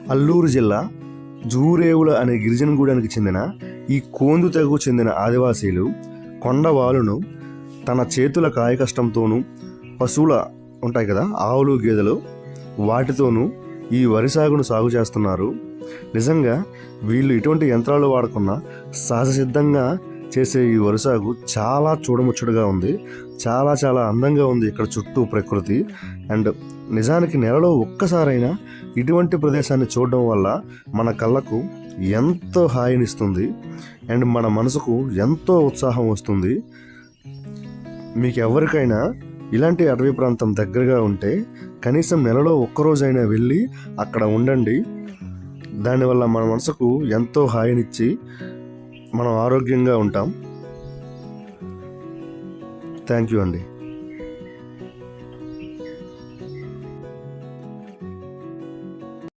అల్లూరు జిల్లా జూరేవుల అనే గిరిజన గూడానికి చెందిన ఈ కోందు తెగకు చెందిన ఆదివాసీలు కొండవాలును తన చేతుల కాయకష్టంతోనూ పశువుల ఉంటాయి కదా, ఆవులు గేదెలు, వాటితోనూ ఈ వరి సాగును సాగు చేస్తున్నారు. నిజంగా వీళ్ళు ఎటువంటి యంత్రాలు వాడకుండా సహజ సిద్ధంగా చేసే ఈ వరి సాగు చాలా చూడముచ్చటగా ఉంది. చాలా చాలా అందంగా ఉంది ఇక్కడ చుట్టూ ప్రకృతి. అండ్ నిజానికి నెలలో ఒక్కసారైనా ఇటువంటి ప్రదేశాన్ని చూడడం వల్ల మన కళ్ళకు ఎంతో హాయినిస్తుంది అండ్ మన మనసుకు ఎంతో ఉత్సాహం వస్తుంది. మీకు ఎవరికైనా ఇలాంటి అటవీ ప్రాంతం దగ్గరగా ఉంటే కనీసం నెలలో ఒక్కరోజైనా వెళ్ళి అక్కడ ఉండండి. దానివల్ల మన మనసుకు ఎంతో హాయినిచ్చి మనం ఆరోగ్యంగా ఉంటాం. థ్యాంక్ యూ అండి.